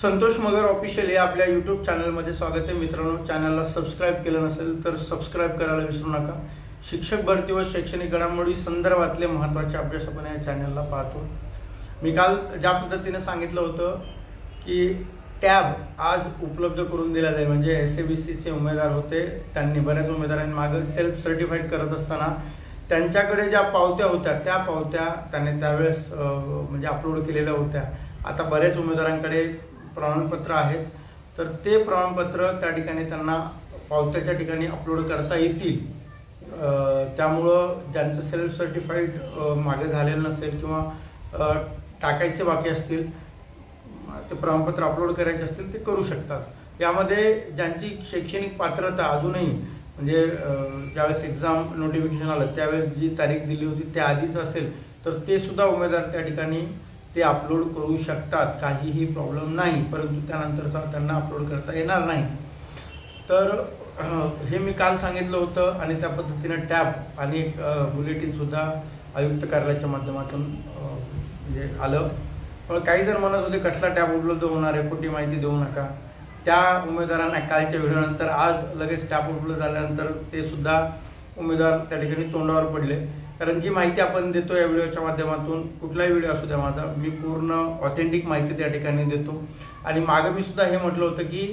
संतोष मगर official या आपल्या YouTube चॅनलमध्ये स्वागत आहे मित्रांनो। चॅनलला सबस्क्राइब केलं नसेल तर सबस्क्राइब करायला विसरू नका। शिक्षक भरती व शैक्षणिक घडामोडी संदर्भातले महत्त्वाचे अभ्यास आपण या चॅनलला पाहतो। मी काल ज्या पद्धतीने सांगितलं होतं की टॅब आज उपलब्ध करून दिला जाईल, म्हणजे SABCचे उमेदवार होते, त्यांनी बऱ्याच उमेदवारांनी मागे सेल्फ सर्टिफाईड करत असताना त्यांच्याकडे ज्या पावत्या होत्या त्या पावत्या त्यांनी त्यावेळेस म्हणजे अपलोड केलेल्या होत्या। आता बऱ्याच उमेदवारांकडे प्रमाणपत्र आहेत, तर ते प्रमाणपत्र त्या ठिकाणी त्यांना पावत्याच्या ठिकाणी अपलोड करता येतील। त्यामुळं ज्यांचं सेल्फ सर्टिफाईड मागे झालेलं नसेल किंवा टाकायचे बाकी असतील, ते प्रमाणपत्र अपलोड करायचे असतील ते करू शकतात। यामध्ये ज्यांची शैक्षणिक पात्रता अजूनही म्हणजे ज्यावेळेस एक्झाम नोटिफिकेशन आलं त्यावेळेस जी तारीख दिली होती त्या आधीच असेल तर ते सुद्धा उमेदवार त्या ठिकाणी ते अपलोड करू शकतात, काहीही प्रॉब्लेम नाही। परंतु त्यानंतरचा त्यांना अपलोड करता येणार नाही। तर हे मी काल सांगितलं होतं आणि त्या पद्धतीने टॅब आणि एक बुलेटिनसुद्धा आयुक्त कार्यालयाच्या माध्यमातून म्हणजे आलं। पण काही जण म्हणत होते कसला टॅब उपलब्ध होणार आहे, खोटी माहिती देऊ नका। त्या उमेदवारांना कालच्या व्हिडिओनंतर आज लगेच टॅब उपलब्ध झाल्यानंतर ते सुद्धा उमेदवार त्या ठिकाणी तोंडावर पडले, कारण जी माहिती आपण देतो या व्हिडिओच्या माध्यमातून, कुठलाही व्हिडिओ असू द्या माझा, मी पूर्ण ऑथेंटिक माहिती त्या ठिकाणी देतो। आणि मागे मी सुद्धा हे म्हटलं होतं की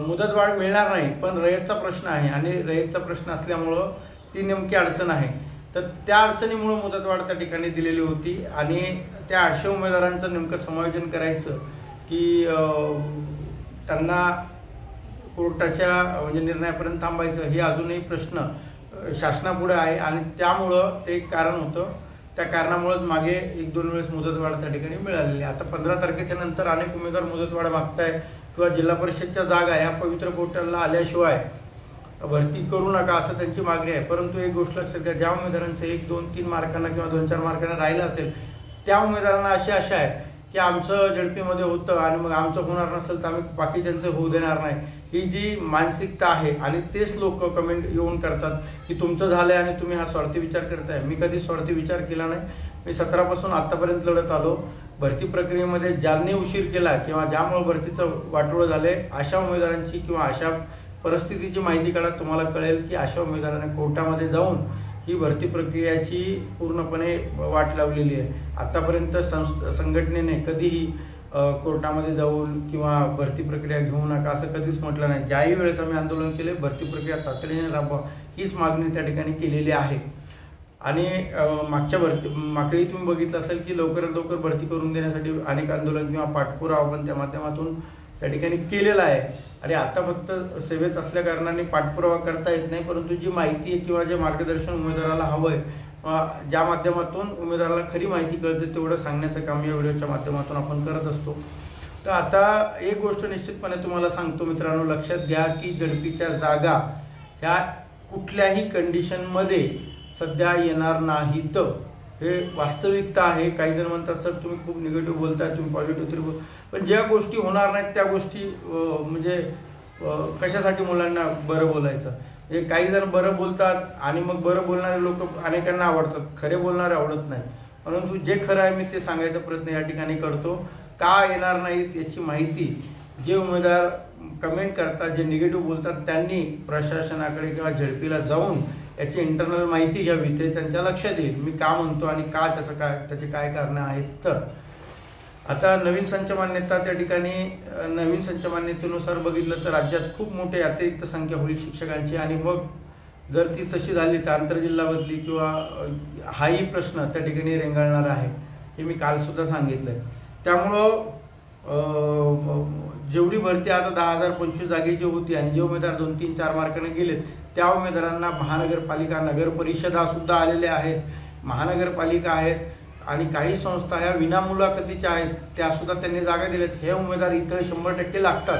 मुदतवाढ मिळणार नाही, पण रयतचा प्रश्न आहे आणि रयतचा प्रश्न असल्यामुळं ती नेमकी अडचण आहे। तर त्या अडचणीमुळे मुदतवाढ त्या ठिकाणी दिलेली होती आणि त्या 800 उमेदवारांचं नेमकं समायोजन करायचं की त्यांना कोर्टाच्या म्हणजे निर्णयापर्यंत थांबायचं, हे अजूनही प्रश्न शासनापुढे आहे आणि त्यामुळं ते एक कारण होतं। त्या कारणामुळेच मागे 1-2 वेळेस मुदतवाढ त्या ठिकाणी मिळालेली आहे। आता 15 तारखेच्या नंतर अनेक उमेदवार मुदतवाढ मागताय किंवा जिल्हा परिषदच्या जागा ह्या पवित्र पोर्टलला आल्याशिवाय भरती करू नका असं त्यांची मागणी आहे। परंतु एक गोष्ट लक्षात घ्या, ज्या उमेदवारांचं 1, 2, 3 मार्कांना किंवा 2-4 मार्कांना राहिलं असेल त्या उमेदवारांना अशी आशा आहे की आमचं झडपीमध्ये होतं आणि मग आमचं होणार नसेल तर आम्ही बाकीच्यांचं होऊ देणार नाही, ही जी मानसिकता आहे। आणि तेच लोक कमेंट येऊन करतात की तुमचं झालंय आणि तुम्ही हा स्वार्थी विचार करताय। मी कधी स्वार्थी विचार केला नाही। मी 17 पासून आतापर्यंत लढत आलो। भरती प्रक्रियेमध्ये ज्यांनी उशीर केला किंवा ज्यामुळे भरतीचं वाटोळं झाले अशा उमेदवारांची किंवा अशा परिस्थितीची माहिती काढा, तुम्हाला कळेल की अशा उमेदवारांनी कोर्टामध्ये जाऊन ही भरती प्रक्रियाची पूर्णपणे वाट लावलेली आहे। आतापर्यंत संघटनेने कधीही कोर्टामध्ये जाऊन किंवा भरती प्रक्रिया घेऊ नका असं कधीच म्हटलं नाही। ज्याही वेळेस आम्ही आंदोलन केले भरती प्रक्रिया तातडीने राबवा हीच मागणी त्या ठिकाणी केलेली आहे। आणि मागेही तुम्ही बघितलं असेल की लवकरात लवकर भरती करून देण्यासाठी अनेक आंदोलन किंवा पाठपुरावा आपण त्या माध्यमातून त्या ठिकाणी केलेला आहे। आणि आता फक्त सेवेत असल्या कारणाने पाठपुरावा करता येत नाही, परंतु जी माहिती आहे किंवा जे मार्गदर्शन उमेदवाराला हवं आहे, ज्या माध्यमातून उमेदवाराला खरी माहिती कळते तेवढं सांगण्याचं काम या व्हिडिओच्या माध्यमातून आपण करत असतो। तर आता एक गोष्ट निश्चितपणे तुम्हाला सांगतो मित्रांनो, लक्षात घ्या की झडपीच्या जागा ह्या कुठल्याही कंडिशनमध्ये सध्या येणार नाहीत, हे वास्तविकता आहे। काही जण म्हणतात सर तुम्ही खूप निगेटिव्ह बोलताय, तुम्ही पॉझिटिव्ह तरी बोल, पण ज्या गोष्टी होणार नाहीत त्या गोष्टी म्हणजे कशासाठी मुलांना बरं बोलायचं। म्हणजे काही जण बरं बोलतात आणि मग बरं बोलणारे लोक अनेकांना आवडतात, खरे बोलणारे आवडत नाहीत। परंतु जे खरं आहे मी ते सांगायचा प्रयत्न या ठिकाणी करतो। का येणार नाहीत याची माहिती जे उमेदवार कमेंट करतात, जे निगेटिव्ह बोलतात, त्यांनी प्रशासनाकडे किंवा झडपीला जाऊन याची इंटरनल माहिती घ्यावी, ते त्यांच्या लक्षात येईल मी का म्हणतो आणि का त्याचे काय कारणं आहेत। तर आता नवीन संच मान्यता त्या ठिकाणी नवीन संच मान्यतेनुसार बघितलं तर राज्यात खूप मोठी अतिरिक्त संख्या होईल शिक्षकांची, आणि मग जर ती तशी झाली तर आंतरजिल्हा बदली किंवा हाही प्रश्न त्या ठिकाणी रेंगाळणार आहे, हे मी कालसुद्धा सांगितलं आहे। त्यामुळं जेवढी भरती आता 10,025 जागेची होती आणि जे उमेदवार 2, 3, 4 मार्काने गेलेत त्या उमेदवारांना महानगरपालिका, नगर परिषदासुद्धा आलेल्या आहेत, महानगरपालिका आहेत आणि काही संस्था ह्या विनामुलाखतीच्या आहेत त्यासुद्धा त्यांनी जागा दिल्यात। हे उमेदवार इथं 100% लागतात।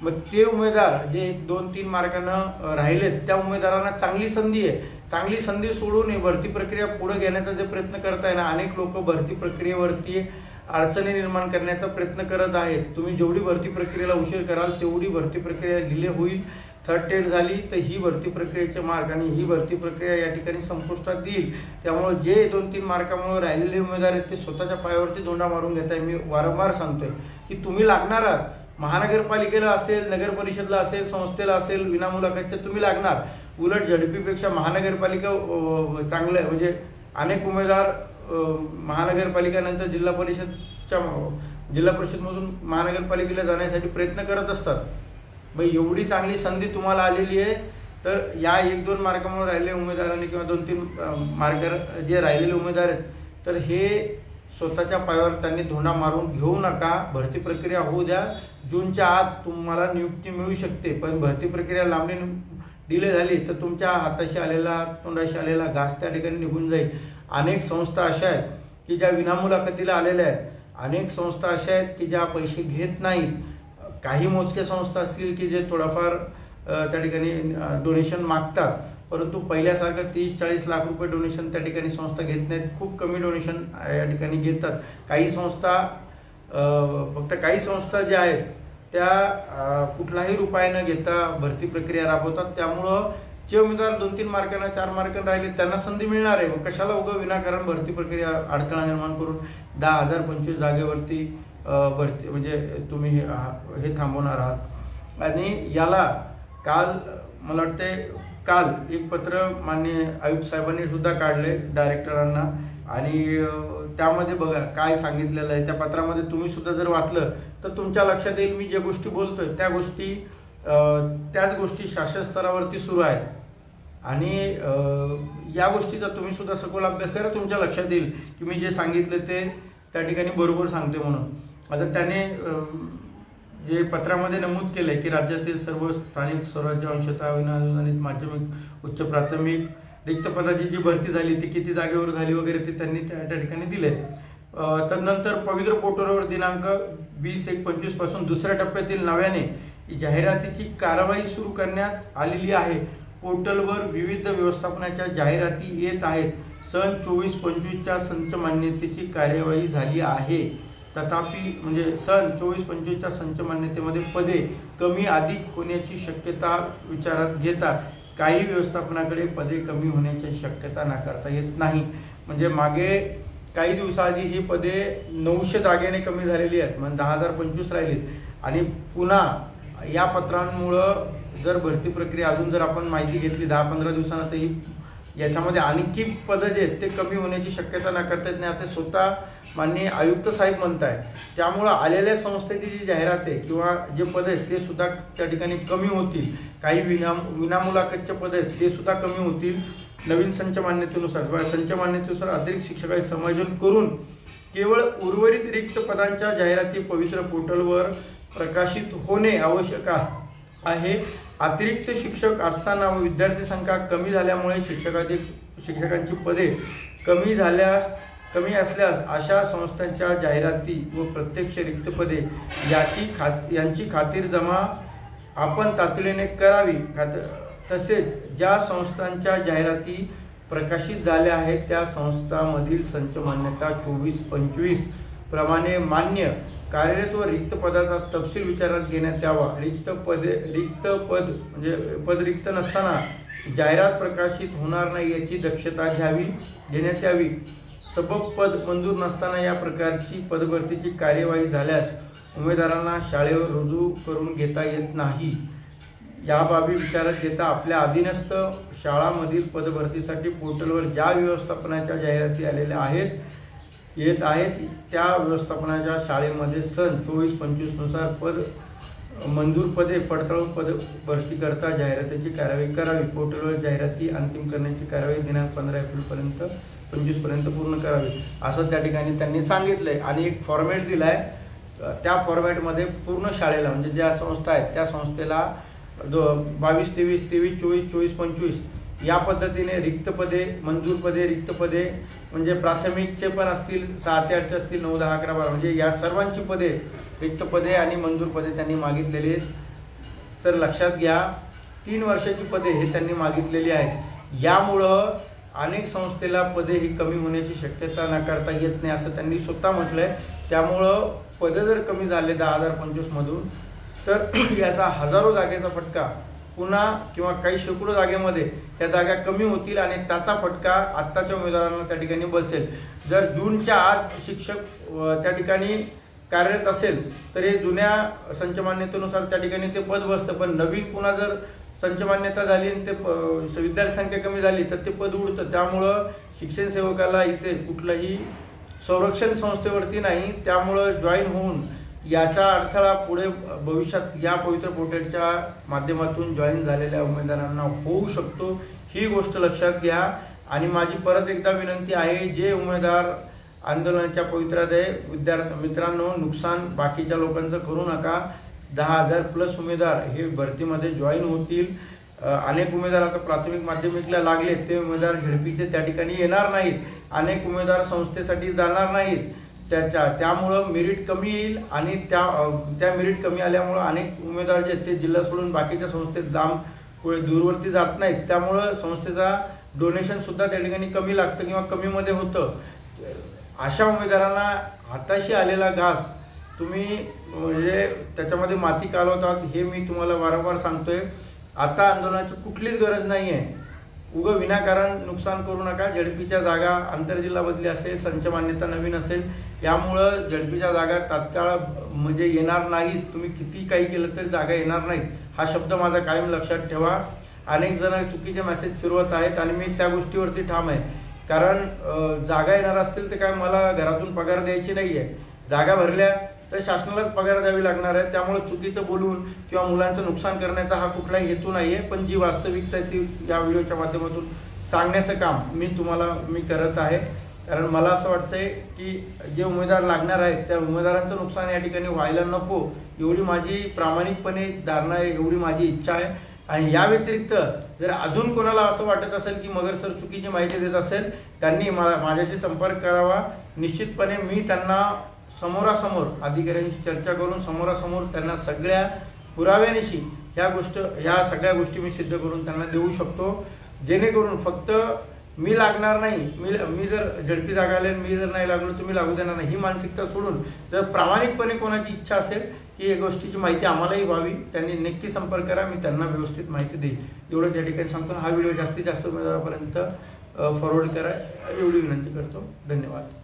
मग ते उमेदवार जे 1, 2, 3 मार्कानं राहिलेत त्या उमेदवारांना चांगली संधी आहे। चांगली संधी सोडून भरती प्रक्रिया पुढे घेण्याचा जे प्रयत्न करताय ना, अनेक लोक भरती प्रक्रियेवरती अडचणी निर्माण करण्याचा प्रयत्न करत आहेत। तुम्ही जेवढी भरती प्रक्रियेला उशीर कराल तेवढी भरती प्रक्रिया डिले होईल थर्ड टेट झाली तर ही भरती प्रक्रियेचे मार्क आणि ही भरती प्रक्रिया या ठिकाणी संपुष्टात येईल। त्यामुळे जे 2-3 मार्कामुळे राहिलेले उमेदवार आहेत ते स्वतःच्या पायावरती धोंडा मारून घेत आहे। मी वारंवार सांगतोय की तुम्ही लागणार आहात, महानगरपालिकेला असेल, नगर परिषदला असेल, संस्थेला असेल, विनामुलाखतचे तुम्ही लागणार। उलट झडपीपेक्षा महानगरपालिका चांगलं आहे, म्हणजे अनेक उमेदवार महानगरपालिकेनंतर जिल्हा परिषदमधून महानगरपालिकेला जाण्यासाठी प्रयत्न करत असतात। मग एवढी चांगली संधी तुम्हाला आलेली आहे, तर या 1-2 मार्कामुळे राहिलेले उमेदवारांनी किंवा 2-3 मार्क जे राहिलेले उमेदवार आहेत तर हे स्वतःच्या पायावर त्यांनी धोंडा मारून घेऊ नका। भरती प्रक्रिया होऊ द्या, जूनच्या आत तुम्हाला नियुक्ती मिळू शकते। पण भरती प्रक्रिया लांबणी डिले झाली तर तुमच्या हाताशी आलेला, तोंडाशी आलेला घास त्या ठिकाणी निघून जाईल। अनेक संस्था अशा आहेत की ज्या विनामुलाखतीला आलेल्या आहेत, अनेक संस्था अशा आहेत की ज्या पैसे घेत नाहीत, काही मोजक्या संस्था असतील की जे थोडाफार त्या ठिकाणी डोनेशन मागतात, परंतु पहिल्यासारखं 30-40 लाख रुपये डोनेशन त्या ठिकाणी संस्था घेत नाहीत, खूप कमी डोनेशन या ठिकाणी घेतात। काही संस्था फक्त काही संस्था ज्या आहेत त्या कुठलाही रुपया न घेता भरती प्रक्रिया राबवतात। त्यामुळं जे उमेदवार 2-3 मार्कांना 4 मार्कांना राहिले त्यांना संधी मिळणार आहे। मग कशाला उगा विनाकारण भरती प्रक्रिया अडथळा निर्माण करून 10,025 जागेवरती भरती म्हणजे तुम्ही हे थांबवणार आहात। आणि याला काल मला वाटते काल एक पत्र माननीय आयुक्त साहेबांनी सुद्धा काढले डायरेक्टरांना, आणि त्यामध्ये बघा काय सांगितलेलं आहे। त्या पत्रामध्ये तुम्ही सुद्धा जर वाचलं तर तुमच्या लक्षात येईल मी ज्या गोष्टी बोलतोय त्याच गोष्टी शासन स्तरावरती सुरू आहेत, आणि या गोष्टीचा तुम्ही सुद्धा सखोल अभ्यास करा, तुमच्या लक्षात येईल की मी जे सांगितले ते त्या ठिकाणी बरोबर सांगते म्हणून। आता त्याने जे पत्रामध्ये नमूद केले की राज्यातील सर्व स्थानिक स्वराज्य अंशतः विनाअनुदानित माध्यमिक उच्च प्राथमिक रिक्त पदाची जी भरती झाली ती किती जागेवर झाली वगैरे ते त्यांनी त्या ठिकाणी दिले। तदनंतर पवित्र पोर्टलवर दिनांक 20/1/25 पासून दुसऱ्या टप्प्यातील नव्याने जाहिरातीची कारवाई सुरू करण्यात आलेली आहे। पोर्टलवर विविध व्यवस्थापनाच्या जाहिराती येत आहेत। सन 24-25च्या संच मान्यतेची कार्यवाही झाली आहे, तथापि म्हणजे सन 24-25च्या संच मान्यतेमध्ये पदे कमी अधिक होण्याची शक्यता विचारात घेता काही व्यवस्थापनाकडे पदे कमी होण्याची शक्यता नाकारता येत नाही। म्हणजे मागे काही दिवसाआधी ही पदे 900 जागेने कमी झालेली आहेत, म्हणजे 10,025 राहिली, आणि पुन्हा या पत्रांमुळं जर भरती प्रक्रिया अजून जर आपण माहिती घेतली 10-15 दिवसांना तर ही याच्यामध्ये आणखी पदं जे आहेत ते कमी होण्याची शक्यता नाकारता येत नाही, आता स्वतः माननीय आयुक्त साहेब म्हणत आहे। त्यामुळं आलेल्या संस्थेची जी जाहिरात आहे किंवा जे पद आहेत ते सुद्धा त्या ठिकाणी कमी होतील। काही विनामुलाखतचे पद आहेत ते सुद्धा कमी होतील। नवीन संच मान्यतेनुसार अतिरिक्त शिक्षकांचे समायोजन करून केवळ उर्वरित रिक्त पदांच्या जाहिराती पवित्र पोर्टलवर प्रकाशित होणे आवश्यक आहे। अतिरिक्त शिक्षक असताना व विद्यार्थी संख्या कमी झाल्यामुळे शिक्षकांची पदे कमी असल्यास अशा संस्थांच्या जाहिराती व प्रत्यक्ष रिक्त पदे यांची खातीरजमा आपण तातडीने करावी। तसेच ज्या संस्थांच्या जाहिराती प्रकाशित झाल्या आहेत त्या संस्थांमधील संच मान्यता 24-25 प्रमाणे मान्य कार्यरत व रिक्त पदाचा तपशील विचारात घेण्यात यावा। रिक्त पद म्हणजे पद रिक्त नसताना जाहिरात प्रकाशित होणार नाही याची दक्षता घेण्यात यावी। सबब पद मंजूर नसताना या प्रकारची पदभरतीची कार्यवाही झाल्यास उमेदवारांना शाळेवर रुजू करून घेता येत नाही। या बाबी विचारात घेता आपल्या अधीनस्थ शाळांमधील पदभरतीसाठी पोर्टलवर ज्या व्यवस्थापनाच्या जाहिराती येत आहेत त्या व्यवस्थापनाच्या शाळेमध्ये सन 24-25 नुसार मंजूर पदे पडताळून पद भरती करता जाहिरातीची कार्यवाही करावी। पोर्टलवर जाहिराती अंतिम करण्याची कार्यवाही दिनांक 15 एप्रिल 25 पर्यंत पूर्ण करावी असं त्या ठिकाणी त्यांनी सांगितलंय। आणि एक फॉर्मॅट दिलाय, त्या फॉर्मॅटमध्ये पूर्ण शाळेला म्हणजे ज्या संस्था आहेत त्या संस्थेला 22-23, 23-24, 24-25 या पद्धतीने रिक्त पदे, मंजूर पदे, रिक्त पदे म्हणजे प्राथमिकचे पण असतील, 6 ते 8चे असतील, 9, 10, 11, 12 म्हणजे या सर्वांची पदे, रिक्त पदे आणि मंजूर पदे त्यांनी मागितलेली आहेत। तर लक्षात घ्या 3 वर्षाची पदे हे त्यांनी मागितलेली आहेत। यामुळं अनेक संस्थेला पदे ही कमी होण्याची शक्यता नाकारता येत नाही असं त्यांनी स्वतः म्हटलंय। त्यामुळं पदे जर कमी झाले 10,025 मधून तर याचा हजारो जागेचा फटका पुन्हा किंवा काही शेकडो जागेमध्ये त्या जागा कमी होतील आणि त्याचा फटका आत्ताच्या उमेदवारांना त्या ठिकाणी बसेल। जर जूनच्या आत शिक्षक त्या ठिकाणी कार्यरत असेल तर हे जुन्या संचमान्यतेनुसार त्या ठिकाणी ते पद बसतं, पण नवीन पुन्हा जर संचमान्यता झाली आणि ते विद्यार्थी संख्या कमी झाली तर ते पद उडतं। त्यामुळं शिक्षण सेवकाला इथे कुठलंही संरक्षण संस्थेवरती नाही, त्यामुळं जॉईन होऊन याचा अडथळा पुढे भविष्यात या पवित्र पोर्टलच्या माध्यमातून जॉईन झालेल्या उमेदवारांना होऊ शकतो, ही गोष्ट लक्षात घ्या। आणि माझी परत एकदा विनंती आहे, जे उमेदवार आंदोलनाच्या पवित्रात विद्यार्थी मित्रांनो, नुकसान बाकीच्या लोकांचं करू नका। 10,000 प्लस उमेदवार हे भरतीमध्ये जॉईन होतील। अनेक उमेदवार आता प्राथमिक माध्यमिकला लागले, ते उमेदवार झेडपीचे त्या ठिकाणी येणार नाहीत, अनेक उमेदवार संस्थेसाठी जाणार नाहीत, त्यामुळं मेरिट कमी येईल आणि त्या मेरिट कमी आल्यामुळं अनेक उमेदवार जे ते जिल्हा सोडून बाकीच्या संस्थेत पुढे दूरवरती जात नाहीत, त्यामुळं संस्थेचा डोनेशन सुद्धा त्या ठिकाणी कमी लागतं किंवा कमीमध्ये होतं। अशा उमेदवारांना हाताशी आलेला घास तुम्ही म्हणजे त्याच्यामध्ये माती कालवतात, हे मी तुम्हाला वारंवार सांगतोय। आता आंदोलनाची कुठलीच गरज नाही आहे, उगं विनाकारण नुकसान करू नका। झेडपीच्या जागा आंतरजिल्हा बदली असेल, संच मान्यता नवीन असेल, यामुळं झेडपीच्या जागा तात्काळ म्हणजे येणार नाहीत। तुम्ही किती काही केलं तरी जागा येणार नाहीत, हा शब्द माझा कायम लक्षात ठेवा। अनेक जण चुकीचे मेसेज फिरवत आहेत आणि मी त्या गोष्टीवरती ठाम आहे, कारण जागा येणार असतील तर काय मला घरातून पगार द्यायची नाही आहे, जागा भरल्या तर शासनालाच पगार द्यावी लागणार आहे। त्यामुळे चुकीचं बोलून किंवा मुलांचं नुकसान करण्याचा हा कुठलाही हेतू नाही आहे, पण जी वास्तविकता आहे ती या व्हिडिओच्या माध्यमातून सांगण्याचं काम मी करत आहे। कारण मला असं वाटतंय की जे उमेदवार लागणार आहेत त्या उमेदवारांचं नुकसान या ठिकाणी व्हायला नको, एवढी माझी प्रामाणिकपणे धारणा आहे, एवढी माझी इच्छा आहे। आणि या व्यतिरिक्त जर अजून कोणाला असं वाटत असेल की मगर सर चुकीची माहिती देत असेल, त्यांनी माझ्याशी संपर्क करावा। निश्चितपणे मी त्यांना समोरासमोर अधिकाऱ्यांशी चर्चा करून समोरासमोर त्यांना सगळ्या पुराव्यानिशी ह्या सगळ्या गोष्टी मी सिद्ध करून त्यांना देऊ शकतो, जेणेकरून फक्त मी लागणार नाही, मी जर झडपी जागा आले मी जर नाही लागलो तुम्ही लागू देणार नाही, ही मानसिकता सोडून जर प्रामाणिकपणे कोणाची इच्छा असेल की या गोष्टीची माहिती आम्हालाही व्हावी, त्यांनी नक्की संपर्क करा, मी त्यांना व्यवस्थित माहिती देईन। एवढंच या ठिकाणी सांगतो। हा व्हिडिओ जास्तीत जास्त उमेदवारापर्यंत फॉरवर्ड करा एवढी विनंती करतो। धन्यवाद।